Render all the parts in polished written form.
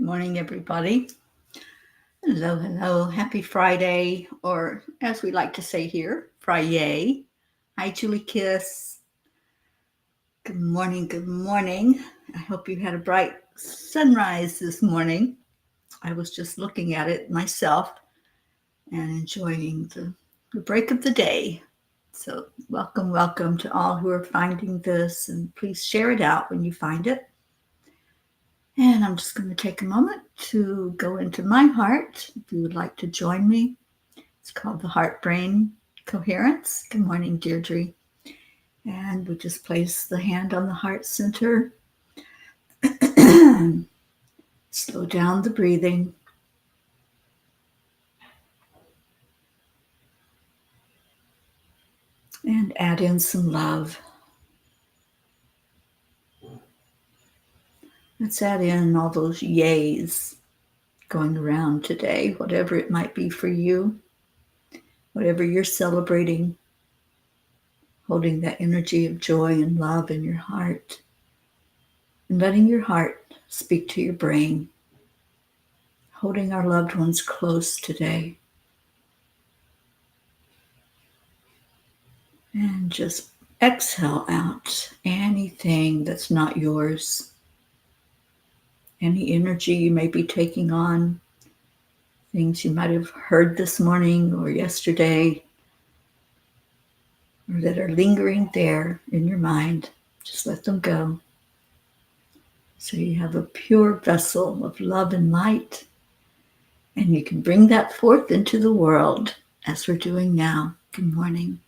morning, everybody. Hello, hello. Happy Friday, or as we like to say here, Friday. Hi, Julie Kiss. Good morning, good morning. I hope you had a bright sunrise this morning. I was just looking at it myself and enjoying the break of the day. So, welcome to all who are finding this, and please share it out when you find it. And I'm just going to take a moment to go into my heart. If you would like to join me, it's called the Heart Brain Coherence. Good morning, Deirdre. And we just place the hand on the heart center. Slow down the breathing. And add in some love. Let's add in all those yays going around today, whatever it might be for you, whatever you're celebrating, holding that energy of joy and love in your heart, and letting your heart speak to your brain, holding our loved ones close today. And just exhale out anything that's not yours. Any energy you may be taking on, things you might have heard this morning or yesterday, or that are lingering there in your mind, just let them go. So you have a pure vessel of love and light, and you can bring that forth into the world as we're doing now. Good morning.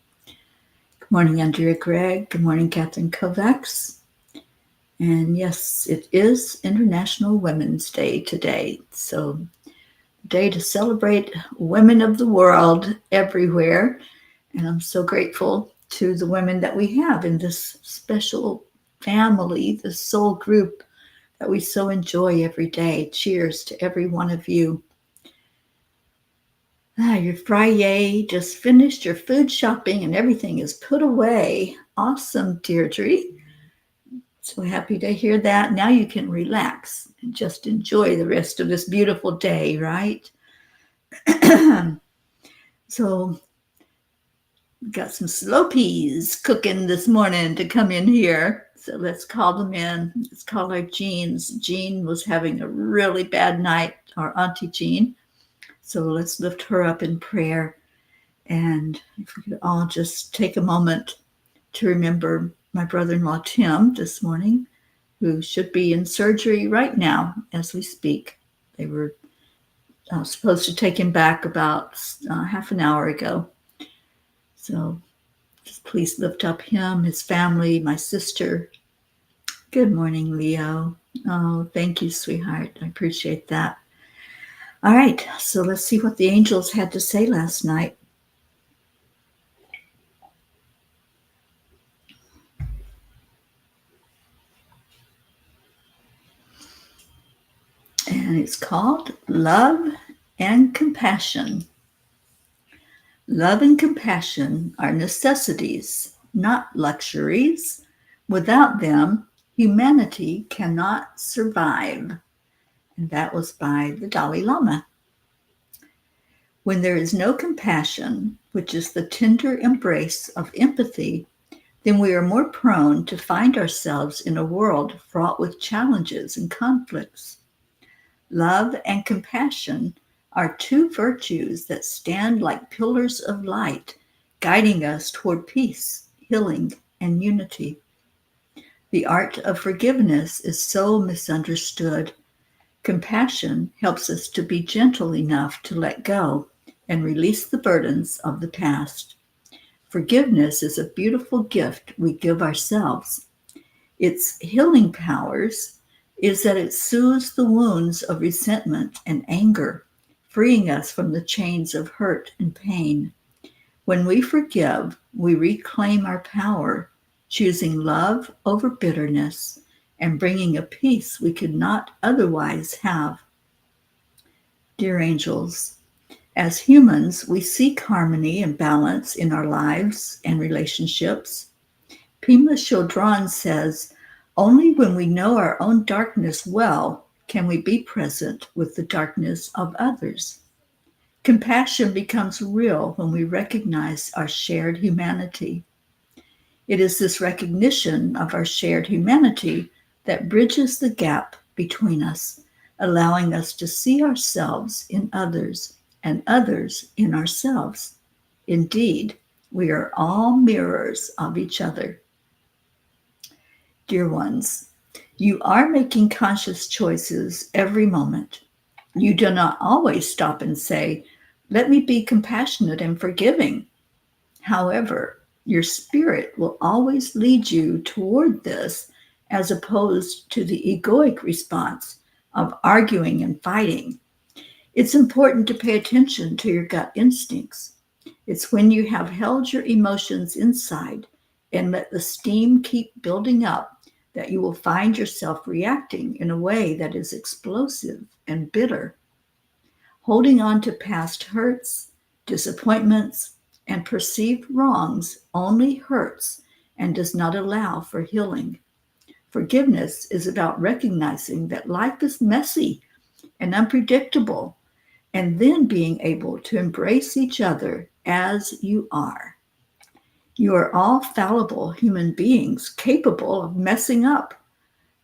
Good morning, Andrea Gregg. Good morning, Catherine Kovacs. And yes, it is International Women's Day today. So a day to celebrate women of the world everywhere. And I'm so grateful to the women that we have in this special family, this soul group that we so enjoy every day. Cheers to every one of you. Your Friday, just finished your food shopping and everything is put away. Awesome, Deirdre. So happy to hear that. Now you can relax and just enjoy the rest of this beautiful day, right? So we got some slow peas cooking this morning to come in here. So let's call them in. Let's call our Jeans. Jean was having a really bad night, our Auntie Jean. So let's lift her up in prayer. And if we could all just take a moment to remember my brother-in-law, Tim, this morning, who should be in surgery right now as we speak. They were supposed to take him back about half an hour ago. So just please lift up him, his family, my sister. Good morning, Leo. Oh, thank you, sweetheart. I appreciate that. All right, so let's see what the angels had to say last night. And it's called Love and Compassion. Love and compassion are necessities, not luxuries. Without them, humanity cannot survive. And that was by the Dalai Lama. When there is no compassion, which is the tender embrace of empathy, then we are more prone to find ourselves in a world fraught with challenges and conflicts. Love and compassion are two virtues that stand like pillars of light, guiding us toward peace, healing, and unity. The art of forgiveness is so misunderstood. Compassion helps us to be gentle enough to let go and release the burdens of the past. Forgiveness is a beautiful gift we give ourselves. Its healing powers is that it soothes the wounds of resentment and anger, freeing us from the chains of hurt and pain. When we forgive, we reclaim our power, choosing love over bitterness and bringing a peace we could not otherwise have. Dear angels, as humans, we seek harmony and balance in our lives and relationships. Pema Chodron says, only when we know our own darkness well can we be present with the darkness of others. Compassion becomes real when we recognize our shared humanity. It is this recognition of our shared humanity that bridges the gap between us, allowing us to see ourselves in others and others in ourselves. Indeed, we are all mirrors of each other. Dear ones, you are making conscious choices every moment. You do not always stop and say, "Let me be compassionate and forgiving." However, your spirit will always lead you toward this, as opposed to the egoic response of arguing and fighting. It's important to pay attention to your gut instincts. It's when you have held your emotions inside and let the steam keep building up that you will find yourself reacting in a way that is explosive and bitter. Holding on to past hurts, disappointments, and perceived wrongs only hurts and does not allow for healing. Forgiveness is about recognizing that life is messy and unpredictable, and then being able to embrace each other as you are. You are all fallible human beings capable of messing up.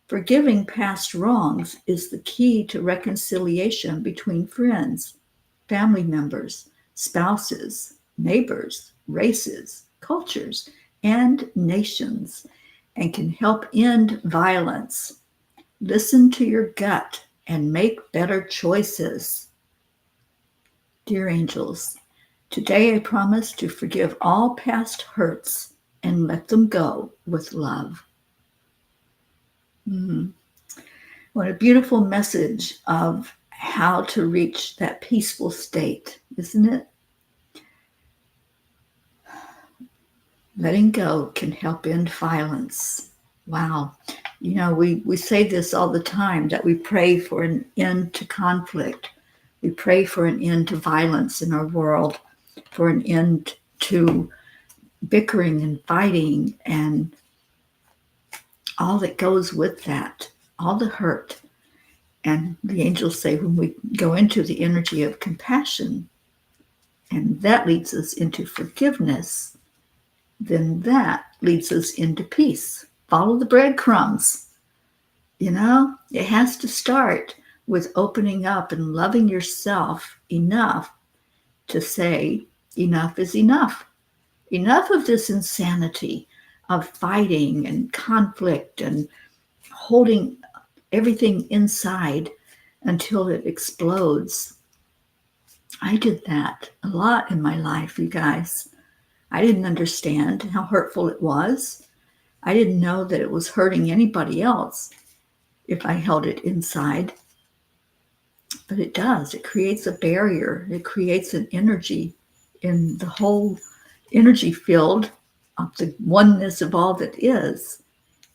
Forgiving past wrongs is the key to reconciliation between friends, family members, spouses, neighbors, races, cultures, and nations, and can help end violence. Listen to your gut and make better choices. Dear angels, today I promise to forgive all past hurts and let them go with love. What a beautiful message of how to reach that peaceful state, isn't it? Letting go can help end violence. Wow. You know, we say this all the time, that we pray for an end to conflict. We pray for an end to violence in our world, for an end to bickering and fighting and all that goes with that, all the hurt. And the angels say when we go into the energy of compassion, and that leads us into forgiveness, then that leads us into peace. Follow the breadcrumbs. You know, it has to start with opening up and loving yourself enough to say, enough is enough. Enough of this insanity of fighting and conflict and holding everything inside until it explodes. I did that a lot in my life, you guys. I didn't understand how hurtful it was. I didn't know that it was hurting anybody else if I held it inside. But it does. It creates a barrier. It creates an energy in the whole energy field of the oneness of all that is.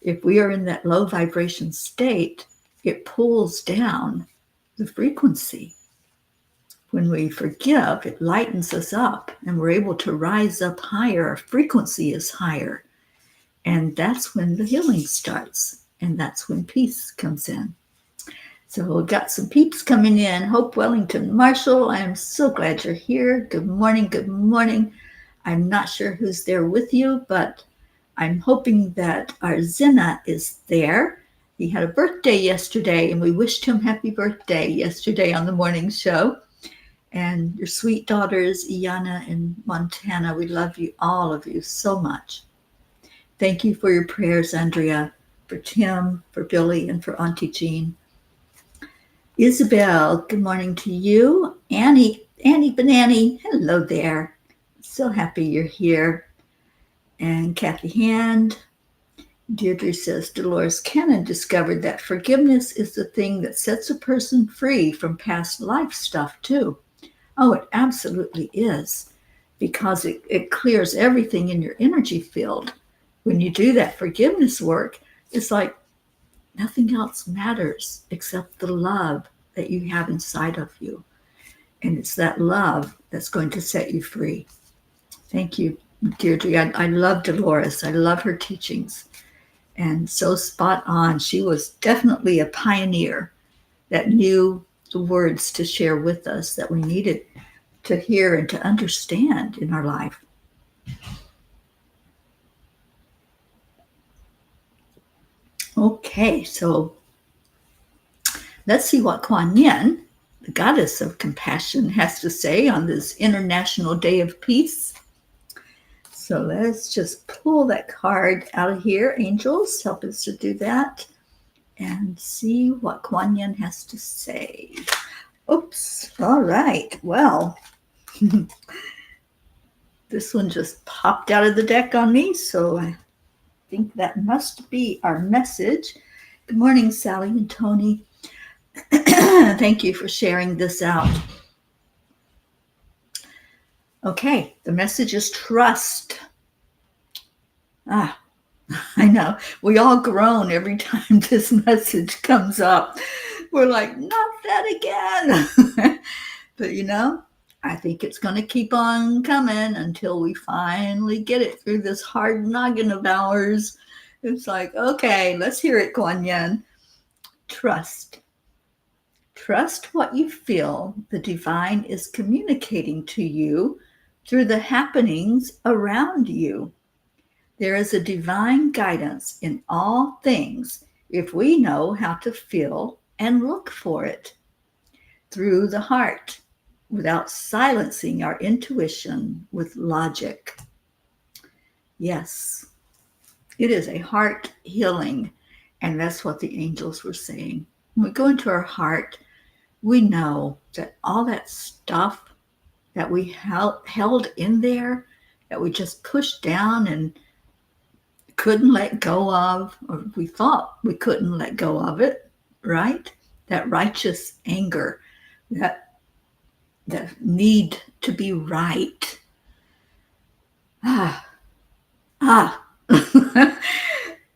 If we are in that low vibration state, it pulls down the frequency. When we forgive, it lightens us up and we're able to rise up higher. Our frequency is higher. And that's when the healing starts. And that's when peace comes in. So we've got some peeps coming in. Hope Wellington Marshall, I am so glad you're here. Good morning. Good morning. I'm not sure who's there with you, but I'm hoping that our Zena is there. He had a birthday yesterday, and we wished him happy birthday yesterday on the morning show. And your sweet daughters, Iana and Montana, we love you, all of you, so much. Thank you for your prayers, Andrea, for Tim, for Billy, and for Auntie Jean. Isabel, good morning to you. Annie Banani, hello there. So happy you're here. And Kathy Hand. Deirdre says, Dolores Cannon discovered that forgiveness is the thing that sets a person free from past life stuff too. Oh, it absolutely is, because it clears everything in your energy field. When you do that forgiveness work, it's like nothing else matters except the love that you have inside of you. And it's that love that's going to set you free. Thank you, Deirdre. I love Dolores. I love her teachings. And so spot on. She was definitely a pioneer that knew the words to share with us that we needed to hear and to understand in our life. Okay, so let's see what Kuan Yin, the goddess of compassion, has to say on this International Day of Peace. So let's just pull that card out of here. Angels, help us to do that and see what Kuan Yin has to say. Oops. All right. Well, this one just popped out of the deck on me, so I think that must be our message. Good morning, Sally and Tony. Thank you for sharing this out. Okay, the message is trust. I know. We all groan every time this message comes up. We're like, not that again. But I think it's going to keep on coming until we finally get it through this hard noggin of ours. It's like, okay, let's hear it, Kuan Yin. Trust. Trust what you feel the divine is communicating to you through the happenings around you. There is a divine guidance in all things if we know how to feel and look for it through the heart without silencing our intuition with logic. Yes, it is a heart healing, and that's what the angels were saying. When we go into our heart, we know that all that stuff that we held in there, that we just pushed down and couldn't let go of, or we thought we couldn't let go of it, right? That righteous anger, that need to be right.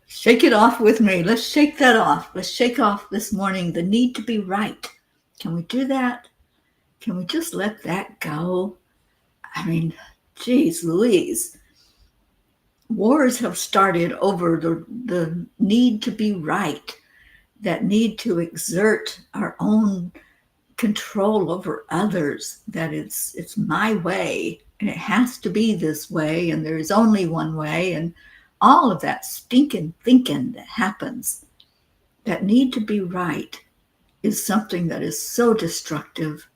Shake it off with me. Let's shake that off. Let's shake off this morning the need to be right. Can we do that? Can we just let that go? I mean, geez Louise. Wars have started over the need to be right, that need to exert our own control over others, that it's my way and it has to be this way and there is only one way, and all of that stinking thinking that happens. That need to be right is something that is so destructive.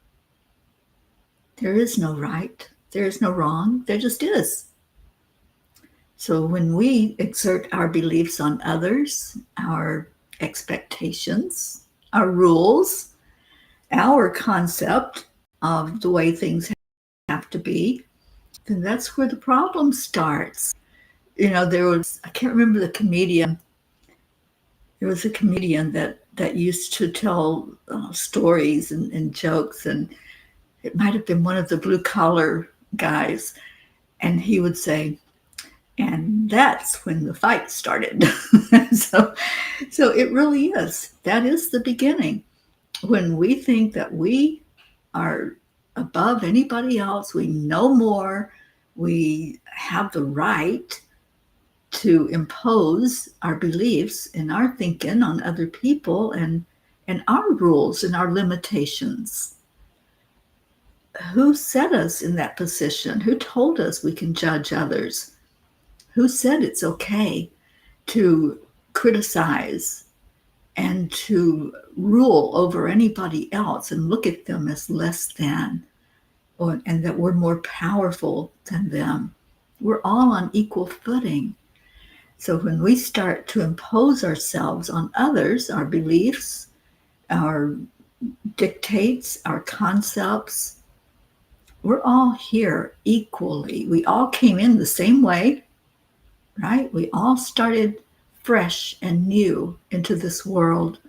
There is no right, there is no wrong, there just is. So when we exert our beliefs on others, our expectations, our rules, our concept of the way things have to be, then that's where the problem starts. I can't remember the comedian. There was a comedian that used to tell stories and jokes, and it might have been one of the blue collar guys. And he would say, and that's when the fight started. So it really is. That is the beginning. When we think that we are above anybody else, we know more, we have the right to impose our beliefs and our thinking on other people and our rules and our limitations. Who set us in that position? Who told us we can judge others? Who said it's okay to criticize and to rule over anybody else and look at them as less than, and that we're more powerful than them? We're all on equal footing. So when we start to impose ourselves on others, our beliefs, our dictates, our concepts, we're all here equally. We all came in the same way, right? We all started fresh and new into this world.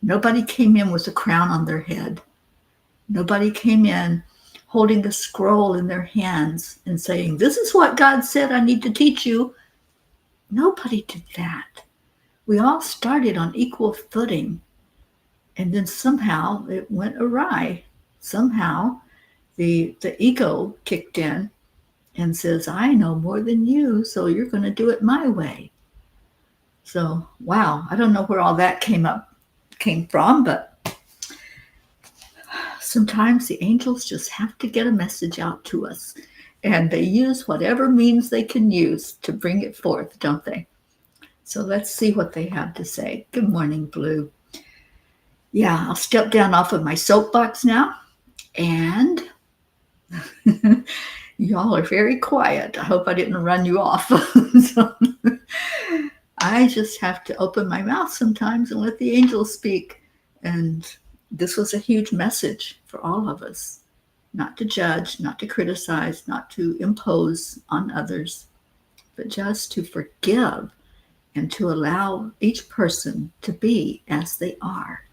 Nobody came in with a crown on their head. Nobody came in holding a scroll in their hands and saying, this is what God said I need to teach you. Nobody did that. We all started on equal footing, and then somehow it went awry. Somehow the ego kicked in and says, I know more than you, so you're going to do it my way. So, wow, I don't know where all that came from, but sometimes the angels just have to get a message out to us, and they use whatever means they can use to bring it forth, don't they? So let's see what they have to say. Good morning, Blue. Yeah, I'll step down off of my soapbox now, and y'all are very quiet. I hope I didn't run you off. So, I just have to open my mouth sometimes and let the angels speak. And this was a huge message for all of us, not to judge, not to criticize, not to impose on others, but just to forgive and to allow each person to be as they are.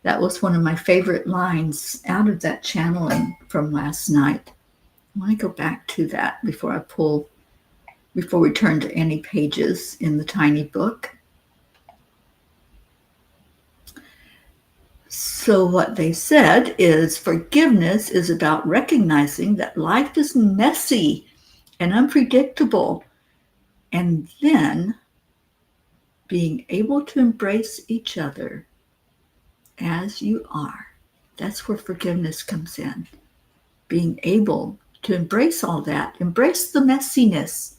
That was one of my favorite lines out of that channeling from last night. I want to go back to that before we turn to any pages in the tiny book. So what they said is forgiveness is about recognizing that life is messy and unpredictable, and then being able to embrace each other as you are. That's where forgiveness comes in. Being able to embrace all that, embrace the messiness,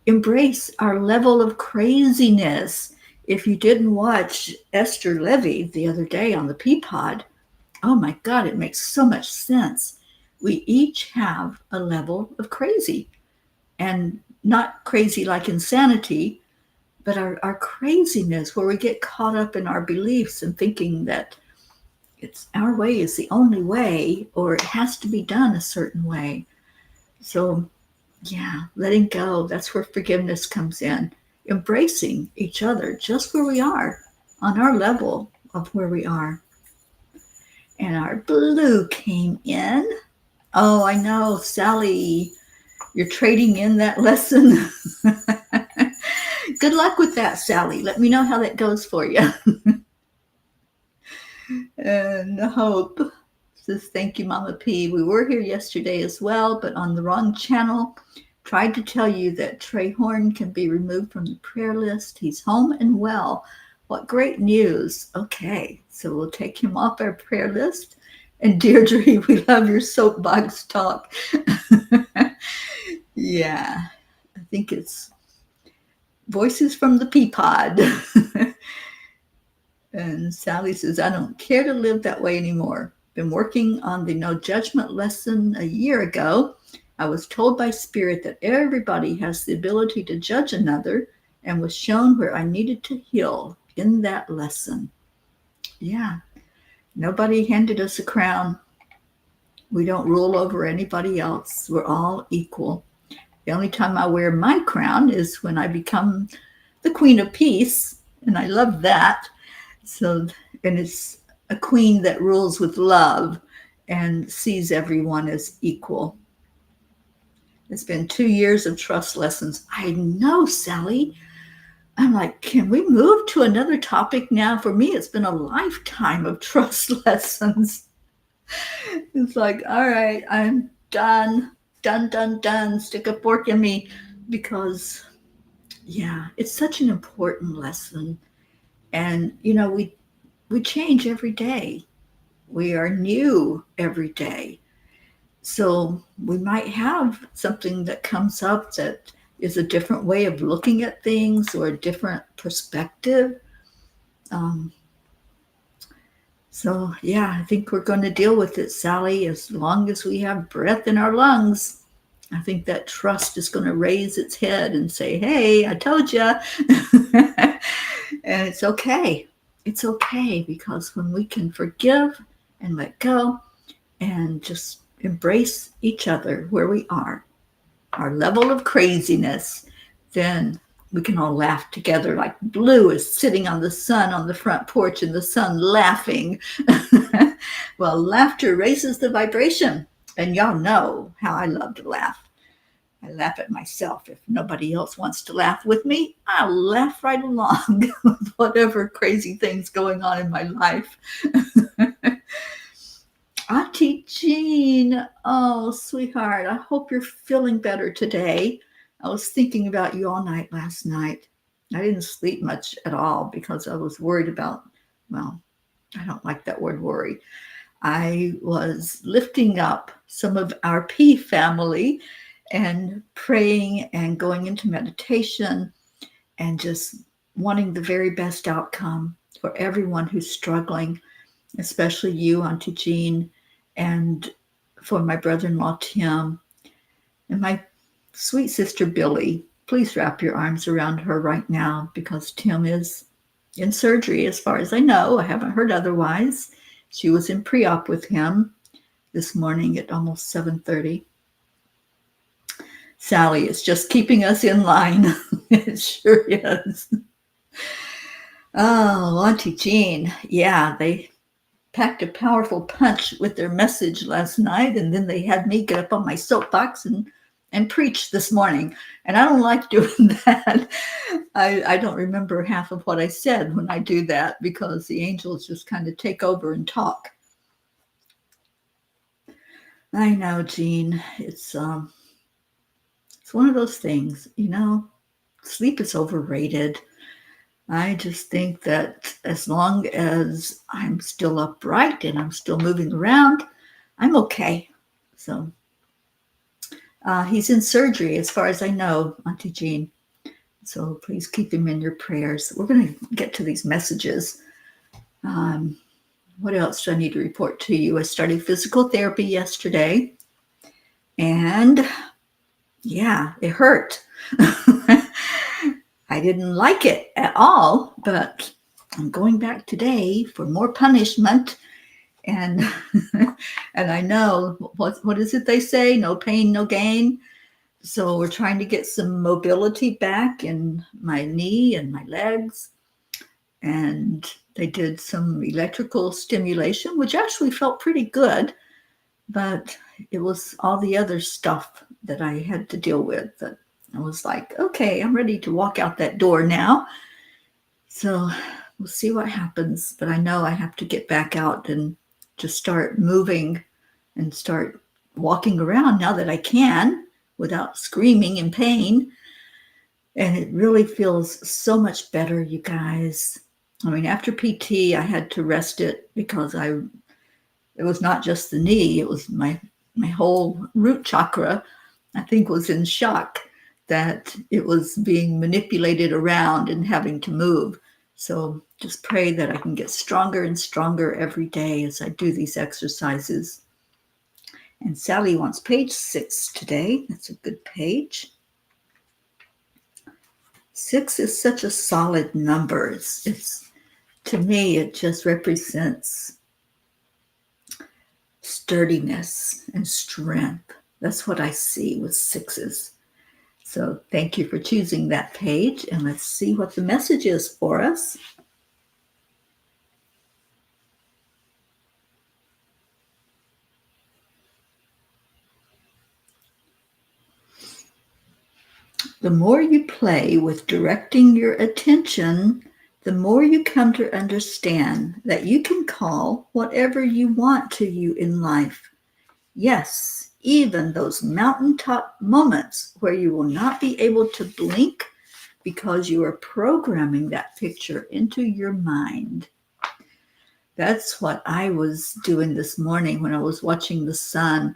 embrace our level of craziness. If you didn't watch Esther Levy the other day on the Peapod, oh my God, it makes so much sense. We each have a level of crazy, and not crazy like insanity, but our craziness where we get caught up in our beliefs and thinking that it's our way is the only way, or it has to be done a certain way. So yeah, letting go, that's where forgiveness comes in. Embracing each other just where we are, on our level of where we are. And our Blue came in. Oh, I know, Sally, you're trading in that lesson. Good luck with that, Sally. Let me know how that goes for you. And Hope says, thank you, Mama P. We were here yesterday as well, but on the wrong channel. Tried to tell you that Trey Horn can be removed from the prayer list. He's home and well. What great news. Okay, so we'll take him off our prayer list. And Deirdre, we love your soapbox talk. Yeah, I think it's Voices from the Peapod. And Sally says, I don't care to live that way anymore. Been working on the no judgment lesson a year ago. I was told by Spirit that everybody has the ability to judge another, and was shown where I needed to heal in that lesson. Yeah, nobody handed us a crown. We don't rule over anybody else. We're all equal. The only time I wear my crown is when I become the Queen of Peace, and I love that. So, and it's a queen that rules with love and sees everyone as equal. It's been 2 years of trust lessons. I know, Sally. I'm like, can we move to another topic now? For me, it's been a lifetime of trust lessons. It's like, all right, I'm done. Done. Stick a fork in me. Because, yeah, it's such an important lesson. And, you know, we change every day. We are new every day. So we might have something that comes up that is a different way of looking at things or a different perspective. So yeah, I think we're going to deal with it, Sally, as long as we have breath in our lungs. I think that trust is going to raise its head and say, hey, I told you. And it's okay. It's okay, because when we can forgive and let go and just embrace each other where we are, our level of craziness, then we can all laugh together like Blue is sitting on the sun on the front porch and the sun laughing. Well, laughter raises the vibration, and y'all know how I love to laugh. I laugh at myself. If nobody else wants to laugh with me, I'll laugh right along with whatever crazy things going on in my life. Auntie Jean, oh, sweetheart, I hope you're feeling better today. I was thinking about you all night last night. I didn't sleep much at all because I was worried about, well, I don't like that word worry. I was lifting up some of our P family and praying and going into meditation and just wanting the very best outcome for everyone who's struggling, especially you, Auntie Jean, and for my brother-in-law, Tim, and my sweet sister, Billy. Please wrap your arms around her right now because Tim is in surgery, as far as I know. I haven't heard otherwise. She was in pre-op with him this morning at almost 7:30. Sally is just keeping us in line. It sure is. Oh, Auntie Jean. Yeah, they packed a powerful punch with their message last night, and then they had me get up on my soapbox and preach this morning. And I don't like doing that. I don't remember half of what I said when I do that because the angels just kind of take over and talk. I know, Jean. It's one of those things, sleep is overrated. I just think that as long as I'm still upright and I'm still moving around, I'm okay. So he's in surgery, as far as I know, Auntie Jean. So please keep him in your prayers. We're going to get to these messages. What else do I need to report to you? I started physical therapy yesterday. And yeah, it hurt. I didn't like it at all, but I'm going back today for more punishment. And and I know, what is it they say? No pain, no gain. So we're trying to get some mobility back in my knee and my legs. And they did some electrical stimulation, which actually felt pretty good. But it was all the other stuff that I had to deal with that I was like, okay, I'm ready to walk out that door now. So we'll see what happens. But I know I have to get back out and just start moving and start walking around now that I can without screaming in pain. And it really feels so much better, you guys. I mean, after PT, I had to rest it because it was not just the knee, it was my whole root chakra, I think, was in shock that it was being manipulated around and having to move. So just pray that I can get stronger and stronger every day as I do these exercises. And Sally wants page 6 today. That's a good page. 6 is such a solid number. It's to me, it just represents sturdiness and strength. That's what I see with 6s. So thank you for choosing that page, and let's see what the message is for us. The more you play with directing your attention, the more you come to understand that you can call whatever you want to you in life. Yes, even those mountaintop moments where you will not be able to blink because you are programming that picture into your mind. That's what I was doing this morning when I was watching the sun.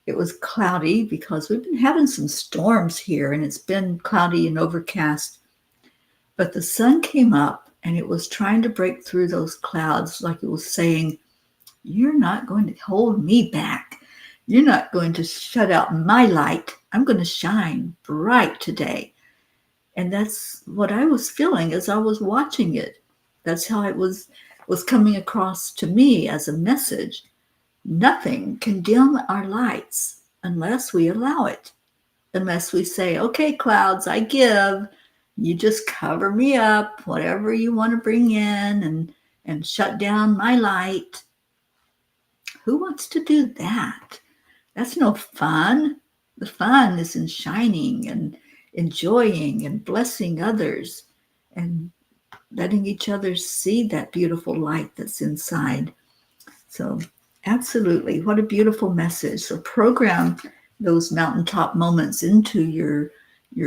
It was cloudy because we've been having some storms here and it's been cloudy and overcast. But the sun came up and it was trying to break through those clouds, like it was saying, you're not going to hold me back. You're not going to shut out my light. I'm going to shine bright today. And that's what I was feeling as I was watching it. That's how it was coming across to me as a message. Nothing can dim our lights unless we allow it. Unless we say, okay, clouds, I give. You just cover me up, whatever you want to bring in and shut down my light. Who wants to do that? That's no fun. The fun is in shining and enjoying and blessing others and letting each other see that beautiful light that's inside. So absolutely, what a beautiful message. So program those mountaintop moments into your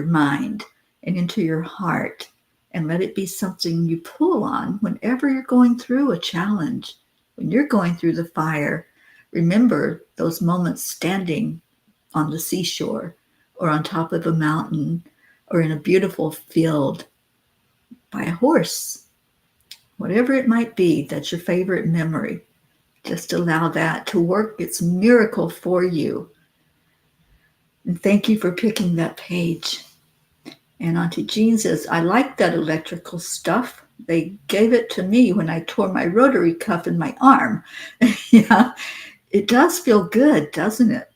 mind and into your heart and let it be something you pull on whenever you're going through a challenge. When you're going through the fire, remember those moments standing on the seashore or on top of a mountain or in a beautiful field by a horse. Whatever it might be, that's your favorite memory. Just allow that to work its miracle for you. And thank you for picking that page. And Auntie Jean says, I like that electrical stuff. They gave it to me when I tore my rotary cuff in my arm. Yeah, it does feel good, doesn't it?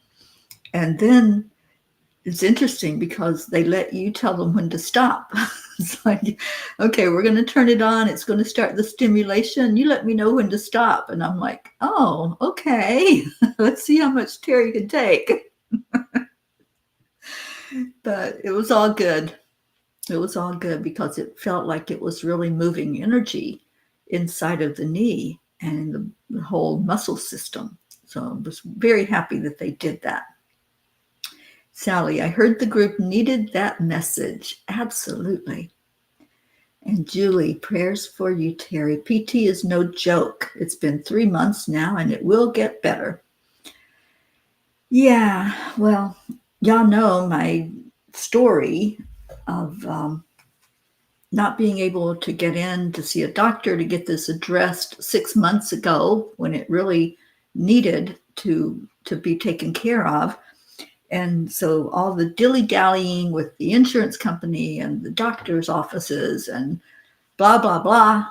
And then it's interesting because they let you tell them when to stop. It's like, okay, we're going to turn it on. It's going to start the stimulation. You let me know when to stop. And I'm like, oh, okay. Let's see how much Teri can take. But it was all good. It was all good because it felt like it was really moving energy inside of the knee and the whole muscle system. So I was very happy that they did that. Sally, I heard the group needed that message. Absolutely. And Julie, prayers for you, Teri. PT is no joke. It's been 3 months now and it will get better. Yeah, well, y'all know my story of not being able to get in to see a doctor to get this addressed 6 months ago when it really needed to be taken care of. And so all the dilly-dallying with the insurance company and the doctor's offices and blah, blah, blah.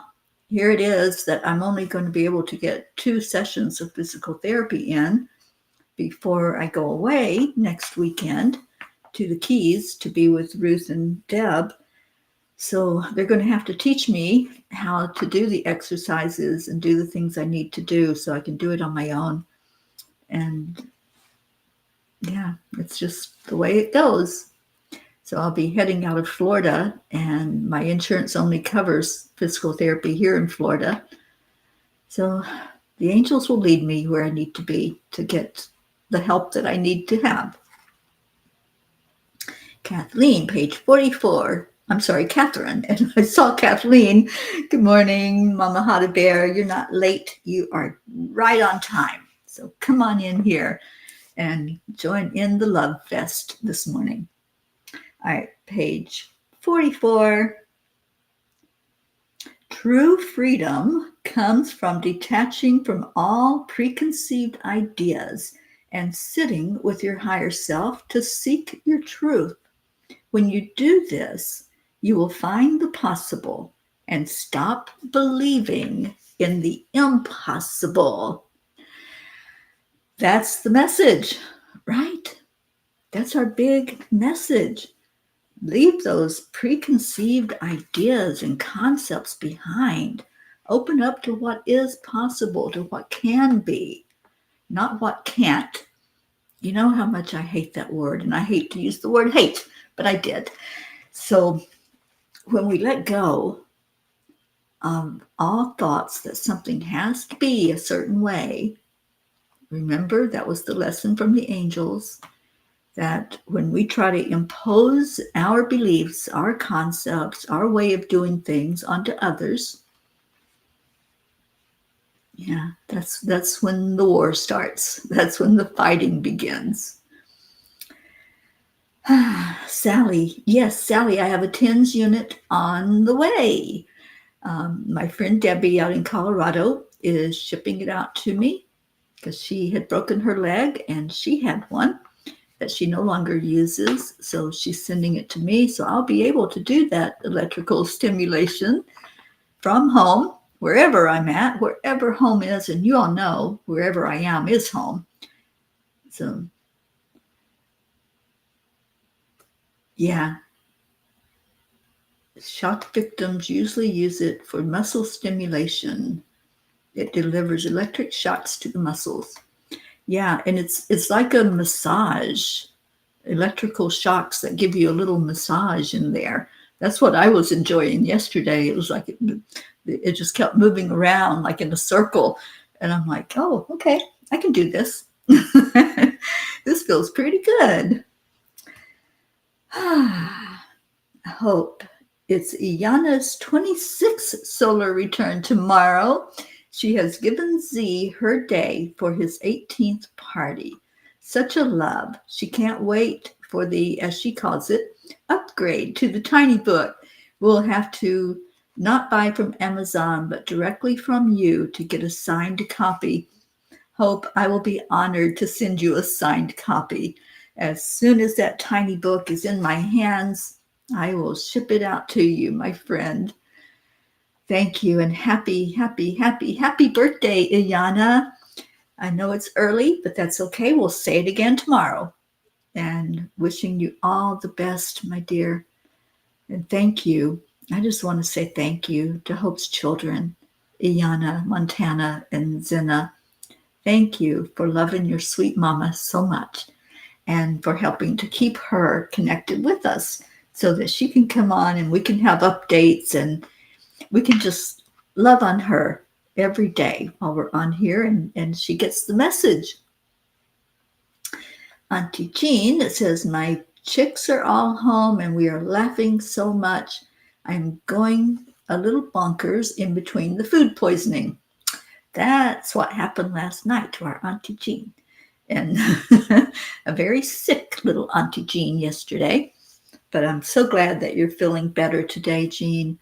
Here it is that I'm only going to be able to get 2 sessions of physical therapy in before I go away next weekend to the Keys to be with Ruth and Deb. So they're going to have to teach me how to do the exercises and do the things I need to do so I can do it on my own. And yeah, it's just the way it goes. So I'll be heading out of Florida, and my insurance only covers physical therapy here in Florida. So the angels will lead me where I need to be to get the help that I need to have. Kathleen, page 44. I'm sorry, Catherine. And I saw Kathleen. Good morning, Mama Hada Bear. You're not late. You are right on time. So come on in here and join in the love fest this morning. All right, page 44. True freedom comes from detaching from all preconceived ideas and sitting with your higher self to seek your truth. When you do this, you will find the possible and stop believing in the impossible. That's the message, right? That's our big message. Leave those preconceived ideas and concepts behind. Open up to what is possible, to what can be, not what can't. You know how much I hate that word, and I hate to use the word hate, but I did. So when we let go of all thoughts that something has to be a certain way, remember that was the lesson from the angels, that when we try to impose our beliefs, our concepts, our way of doing things onto others, yeah, that's when the war starts. That's when the fighting begins. Sally, yes, Sally, I have a TENS unit on the way. My friend Debbie out in Colorado is shipping it out to me because she had broken her leg and she had one that she no longer uses. So she's sending it to me. So I'll be able to do that electrical stimulation from home, wherever I'm at, wherever home is. And you all know wherever I am is home. So yeah, shock victims usually use it for muscle stimulation. It delivers electric shocks to the muscles. Yeah, and it's like a massage, electrical shocks that give you a little massage in there. That's what I was enjoying yesterday. It was like it just kept moving around like in a circle. And I'm like, oh, okay, I can do this. This feels pretty good. Hope. It's Iyana's 26th solar return tomorrow. She has given Z her day for his 18th party. Such a love. She can't wait for the, as she calls it, upgrade to the tiny book. We'll have to not buy from Amazon, but directly from you to get a signed copy. Hope, I will be honored to send you a signed copy. As soon as that tiny book is in my hands, I will ship it out to you, my friend. Thank you, and happy birthday, Iyana. I know it's early, but that's okay. We'll say it again tomorrow. And wishing you all the best, my dear. And thank you. I just want to say thank you to Hope's children, Iyana, Montana, and Zena. Thank you for loving your sweet mama so much and for helping to keep her connected with us so that she can come on and we can have updates and we can just love on her every day while we're on here, and she gets the message. Auntie Jean, it says, my chicks are all home and we are laughing so much. I'm going a little bonkers in between the food poisoning. That's what happened last night to our Auntie Jean. And a very sick little Auntie Jean yesterday. But I'm so glad that you're feeling better today, Jean,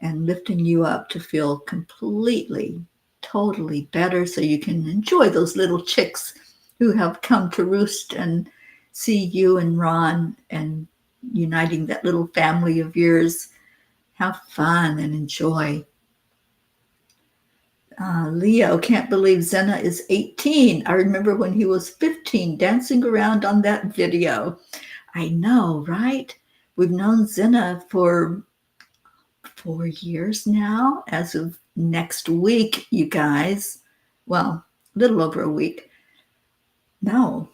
and lifting you up to feel completely, totally better so you can enjoy those little chicks who have come to roost and see you and Ron and uniting that little family of yours. Have fun and enjoy. Leo, can't believe Zena is 18. I remember when he was 15 dancing around on that video. I know, right? We've known Zena for 4 years now, as of next week, you guys. Well, a little over a week. No.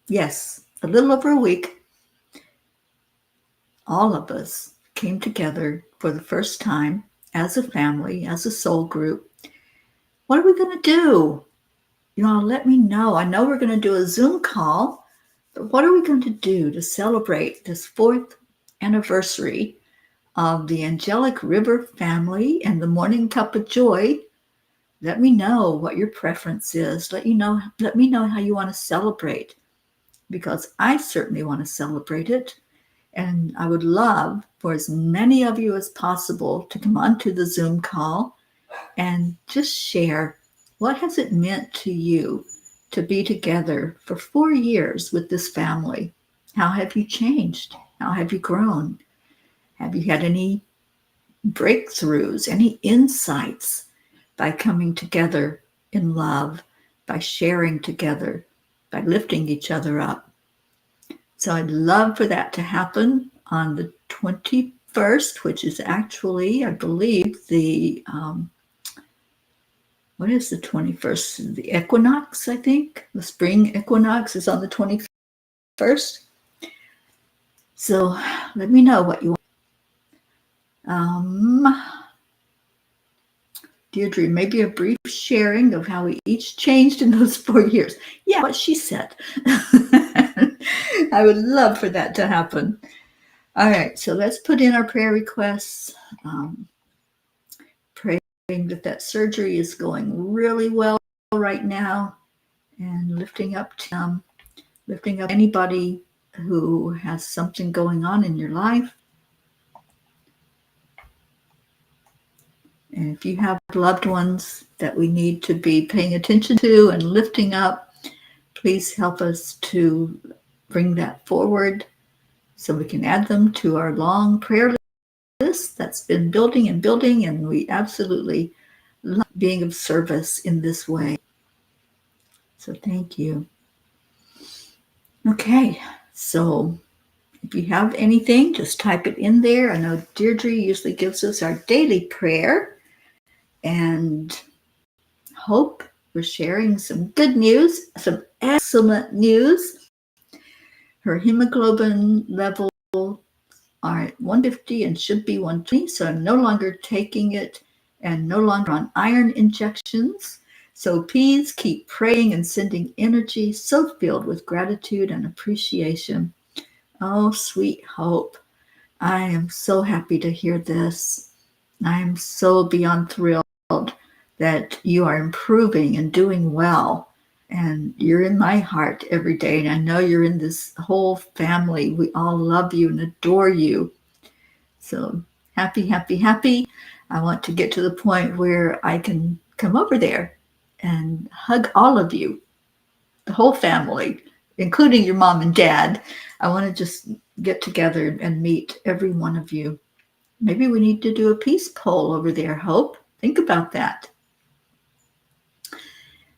Yes, a little over a week. All of us came together for the first time as a family, as a soul group. What are we going to do? You all let me know. I know we're going to do a Zoom call, but what are we going to do to celebrate this 4th anniversary of the Angelic River family and the Morning Cuppa Joy? Let me know what your preference is. Let me know how you want to celebrate, because I certainly want to celebrate it. And I would love for as many of you as possible to come onto the Zoom call and just share, what has it meant to you to be together for 4 years with this family? How have you changed? How have you grown? Have you had any breakthroughs, any insights by coming together in love, by sharing together, by lifting each other up? So I'd love for that to happen on the 21st, which is actually, I believe, the what is the 21st? The equinox, I think. The spring equinox is on the 21st. So let me know what you want. Deirdre, maybe a brief sharing of how we each changed in those 4 years. Yeah, what she said. I would love for that to happen. All right, so let's put in our prayer requests. Praying that surgery is going really well right now, and lifting up anybody who has something going on in your life. And if you have loved ones that we need to be paying attention to and lifting up, please help us to bring that forward so we can add them to our long prayer list that's been building and building, and we absolutely love being of service in this way. So thank you. Okay, so if you have anything, just type it in there. I know Deirdre usually gives us our daily prayer, and Hope, we're sharing some good news, some excellent news. Her hemoglobin level are at 150 and should be 120, so I'm no longer taking it and no longer on iron injections. So please keep praying and sending energy so filled with gratitude and appreciation. Oh, sweet Hope, I am so happy to hear this. I am so beyond thrilled that you are improving and doing well. And you're in my heart every day. And I know you're in this whole family. We all love you and adore you. So happy, happy, happy. I want to get to the point where I can come over there and hug all of you, the whole family, including your mom and dad. I want to just get together and meet every one of you. Maybe we need to do a peace poll over there, Hope. Think about that.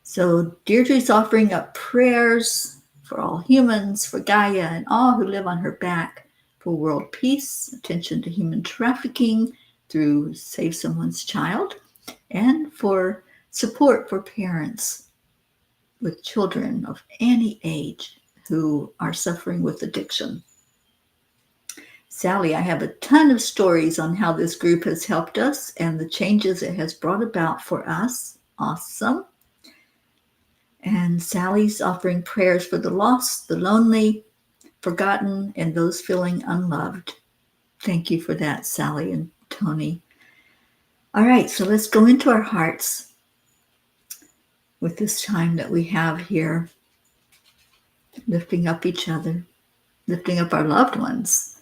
So Deirdre's offering up prayers for all humans, for Gaia and all who live on her back, for world peace, attention to human trafficking through Save Someone's Child, and for support for parents with children of any age who are suffering with addiction. Sally, I have a ton of stories on how this group has helped us and the changes it has brought about for us. Awesome. And Sally's offering prayers for the lost, the lonely, forgotten, and those feeling unloved. Thank you for that, Sally and Tony. All right, so let's go into our hearts with this time that we have here, lifting up each other, lifting up our loved ones,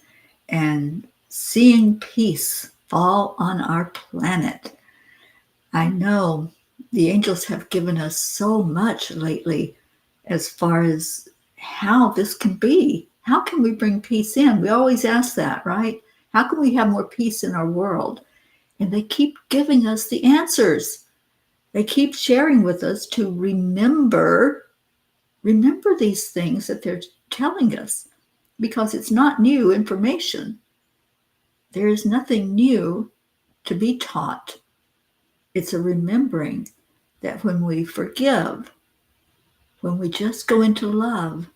and seeing peace fall on our planet. I know the angels have given us so much lately as far as how this can be. How can we bring peace in? We always ask that, right? How can we have more peace in our world? And they keep giving us the answers. They keep sharing with us to remember these things that they're telling us, because it's not new information. There is nothing new to be taught. It's a remembering that when we forgive, when we just go into love,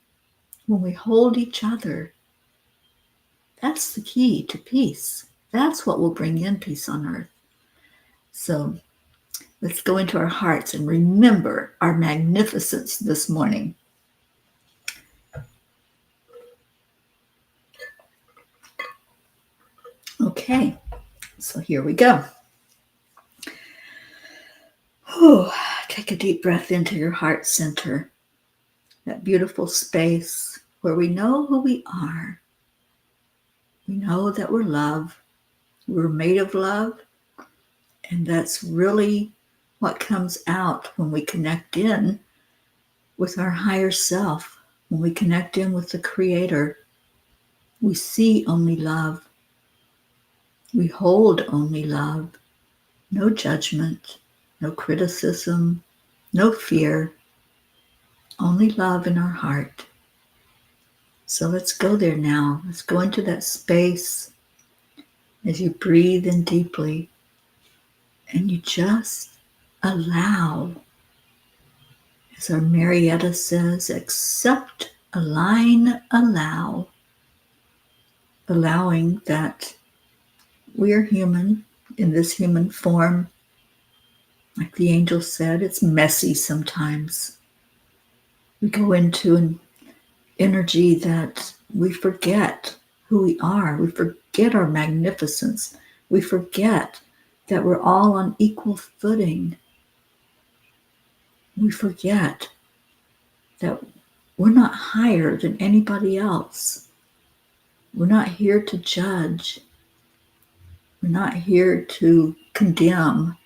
when we hold each other, that's the key to peace. That's what will bring in peace on earth. So let's go into our hearts and remember our magnificence this morning. Okay, so here we go. Take a deep breath into your heart center, that beautiful space where we know who we are. We know that we're love. We're made of love. And that's really what comes out when we connect in with our higher self, when we connect in with the Creator. We see only love. We hold only love. No judgment, no criticism, no fear, only love in our heart. So let's go there now. Let's go into that space as you breathe in deeply and you just allow, as our Marietta says, accept, align, allow. Allowing that we are human in this human form. Like the angel said, it's messy sometimes. We go into an energy that we forget who we are. We forget our magnificence. We forget that we're all on equal footing. We forget that we're not higher than anybody else. We're not here to judge. We're not here to condemn.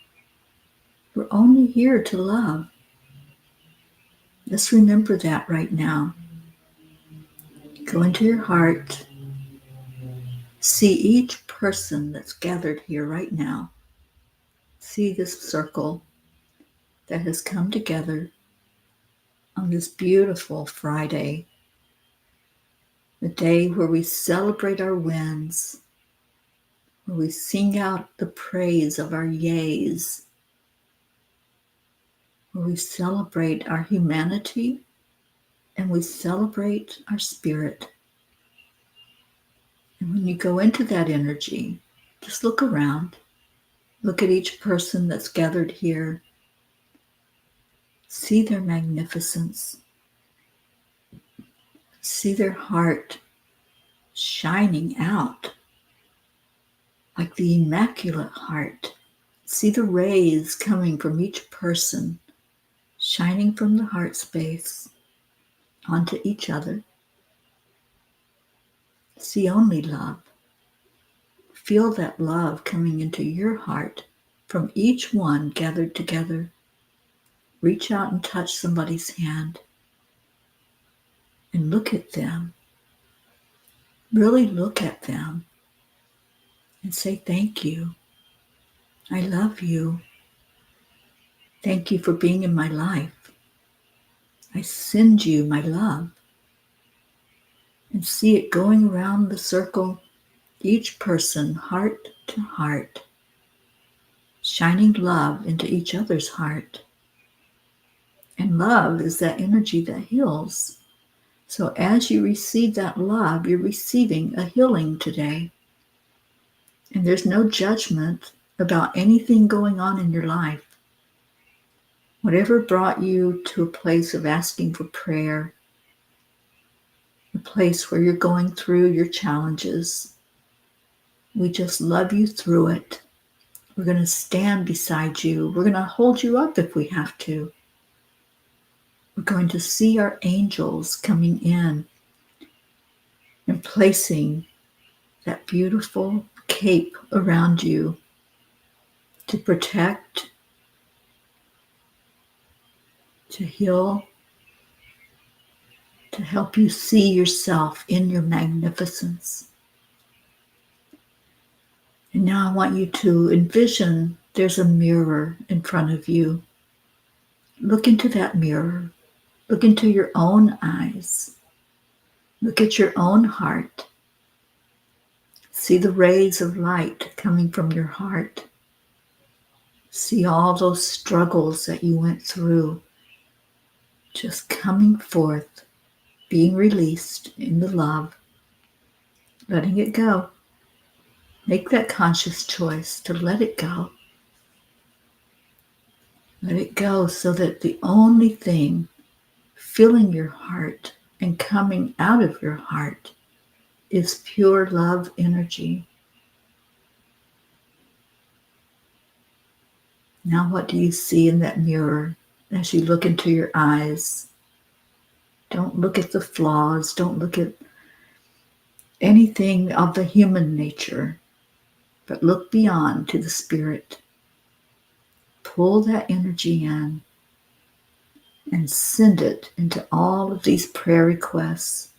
We're only here to love. Let's remember that right now. Go into your heart. See each person that's gathered here right now. See this circle that has come together on this beautiful Friday, the day where we celebrate our wins, where we sing out the praise of our yays, where we celebrate our humanity and we celebrate our spirit. And when you go into that energy, just look around. Look at each person that's gathered here. See their magnificence. See their heart shining out like the Immaculate Heart See the rays coming from each person, shining from the heart space onto each other. See only love. Feel that love coming into your heart from each one gathered together. Reach out and touch somebody's hand and look at them. Really look at them and say, thank you. I love you. Thank you for being in my life. I send you my love. And see it going around the circle, each person, heart to heart, shining love into each other's heart. And love is that energy that heals. So as you receive that love, you're receiving a healing today. And there's no judgment about anything going on in your life. Whatever brought you to a place of asking for prayer, a place where you're going through your challenges, we just love you through it. We're going to stand beside you. We're going to hold you up if we have to. We're going to see our angels coming in and placing that beautiful cape around you to protect, to heal, to help you see yourself in your magnificence. And now I want you to envision there's a mirror in front of you. Look into that mirror. Look into your own eyes. Look at your own heart. See the rays of light coming from your heart. See all those struggles that you went through, just coming forth, being released in the love, letting it go. Make that conscious choice to let it go. Let it go so that the only thing filling your heart and coming out of your heart is pure love energy. Now what do you see in that mirror as you look into your eyes? Don't look at the flaws. Don't look at anything of the human nature, but look beyond to the spirit. Pull that energy in and send it into all of these prayer requests.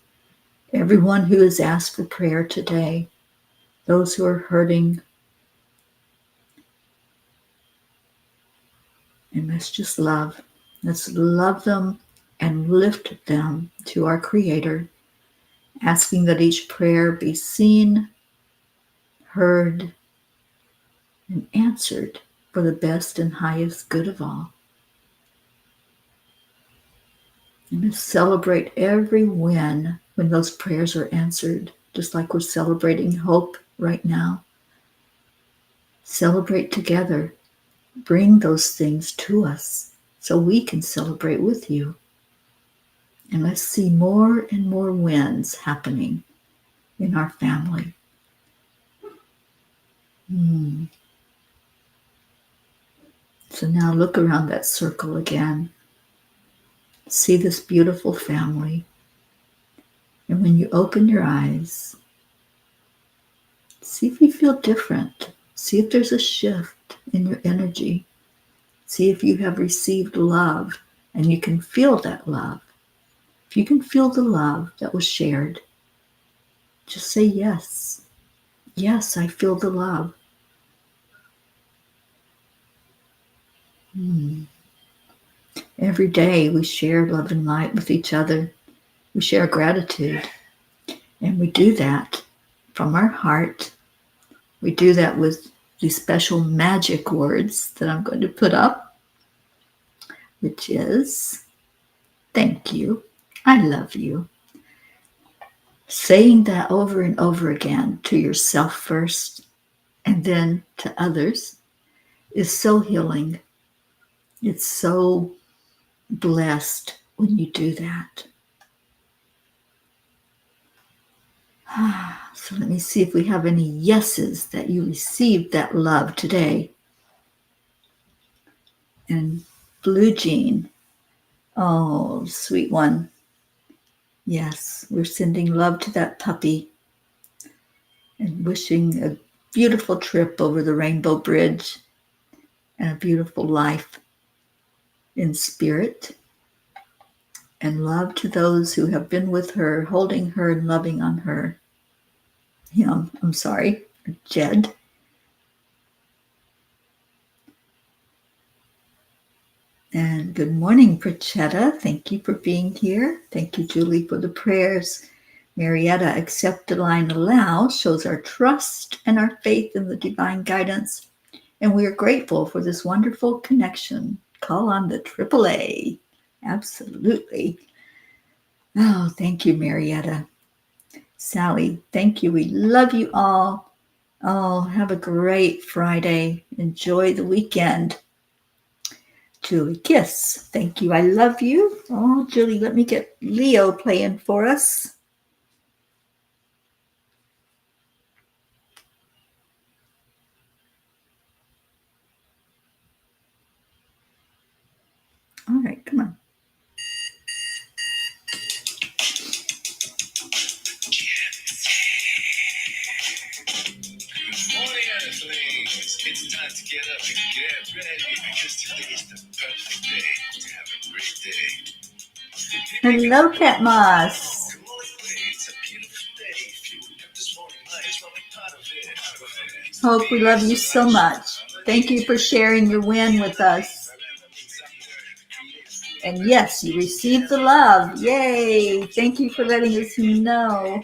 Everyone who has asked for prayer today, those who are hurting, and let's just love. Let's love them and lift them to our Creator, asking that each prayer be seen, heard, and answered for the best and highest good of all. And let's celebrate every win when those prayers are answered, just like we're celebrating hope right now. Celebrate together. Bring those things to us so we can celebrate with you. And let's see more and more wins happening in our family. So now look around that circle again. See this beautiful family. And when you open your eyes, see if you feel different. See if there's a shift in your energy. See if you have received love and you can feel that love. If you can feel the love that was shared, just say yes. Yes, I feel the love. Every day we share love and light with each other. We share gratitude. And we do that from our heart. We do that with these special magic words that I'm going to put up, which is, thank you, I love you. Saying that over and over again to yourself first and then to others is so healing. It's so blessed when you do that. So let me see if we have any yeses that you received that love today. And Blue Jean. Oh, sweet one. Yes, we're sending love to that puppy and wishing a beautiful trip over the Rainbow Bridge and a beautiful life in spirit. And love to those who have been with her, holding her and loving on her. Him, I'm sorry, Jed. And good morning, Prachetta. Thank you for being here. Thank you, Julie, for the prayers. Marietta, accept, align, allow shows our trust and our faith in the divine guidance. And we are grateful for this wonderful connection. Call on the AAA. Absolutely. Oh, thank you, Marietta. Sally, thank you. We love you all. Oh, have a great Friday. Enjoy the weekend. Julie, kiss. Thank you. I love you. Oh, Julie, let me get Leo playing for us. All right, come on. It's time to get up and get ready because today is the perfect day to have a great day. Hello, Cat Moss. It's a beautiful day. If you wake up this morning, might as well be part of it. Hope, we love you so much. Thank you for sharing your win with us. And yes, you received the love. Yay. Thank you for letting us know.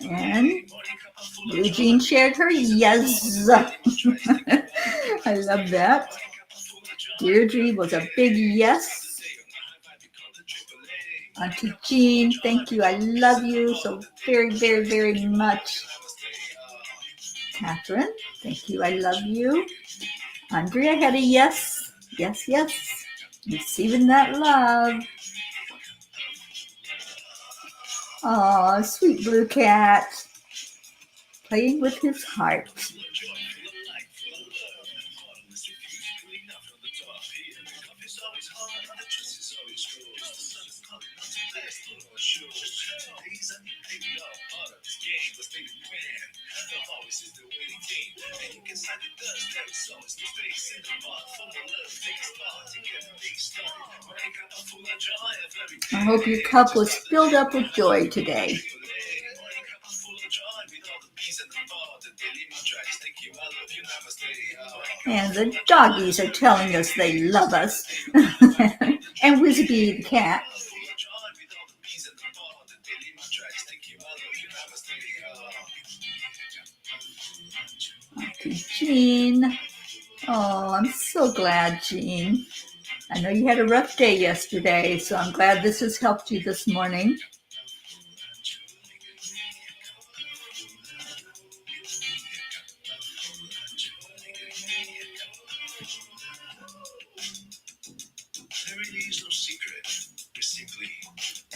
And Eugene shared her yes. I love that. Deirdre was a big yes. Auntie Jean, thank you. I love you so very, very, very much. Catherine, thank you. I love you. Andrea had a yes. Yes, yes. Receiving that love. Aw, sweet blue cat. Playing with his heart. I hope your cup was filled up with joy today. And the doggies are telling us they love us. And Whizzbee the cat. Auntie Jean. Oh, I'm so glad, Jean. I know you had a rough day yesterday, so I'm glad this has helped you this morning.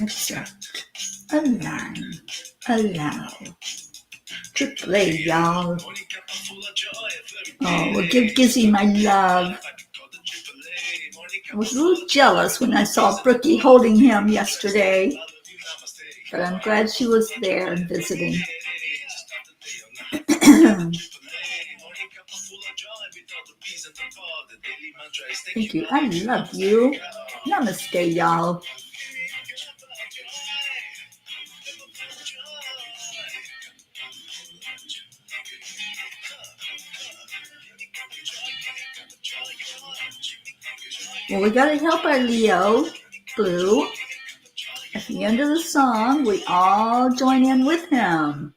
Accept, align, allow. AAA, y'all. Oh, well, give Gizzy my love. I was a little jealous when I saw Brookie holding him yesterday, but I'm glad she was there and visiting. Thank you. I love you. Namaste, y'all. Well, we got to help our Leo, Blue. At the end of the song, we all join in with him.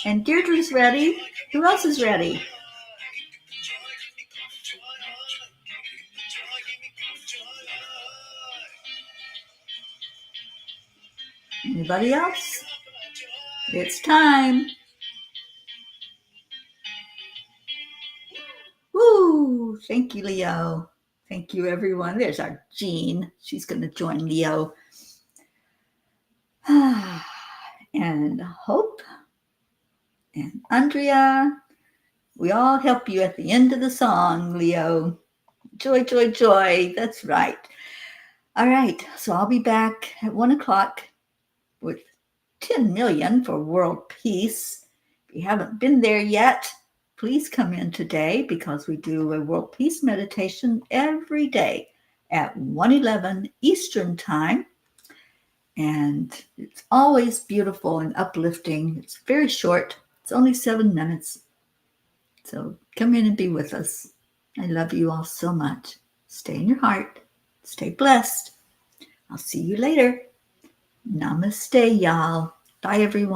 And Deirdre's ready. Who else is ready? Anybody else? It's time. Woo! Thank you, Leo. Thank you, everyone. There's our Jean. She's going to join Leo. And Hope and Andrea, we all help you at the end of the song, Leo. Joy, joy, joy. That's right. All right. So I'll be back at 1 o'clock with 10 million for world peace. If you haven't been there yet, please come in today because we do a world peace meditation every day at 1:11 Eastern Time. And it's always beautiful and uplifting. It's very short. It's only 7 minutes. So come in and be with us. I love you all so much. Stay in your heart. Stay blessed. I'll see you later. Namaste, y'all. Bye, everyone.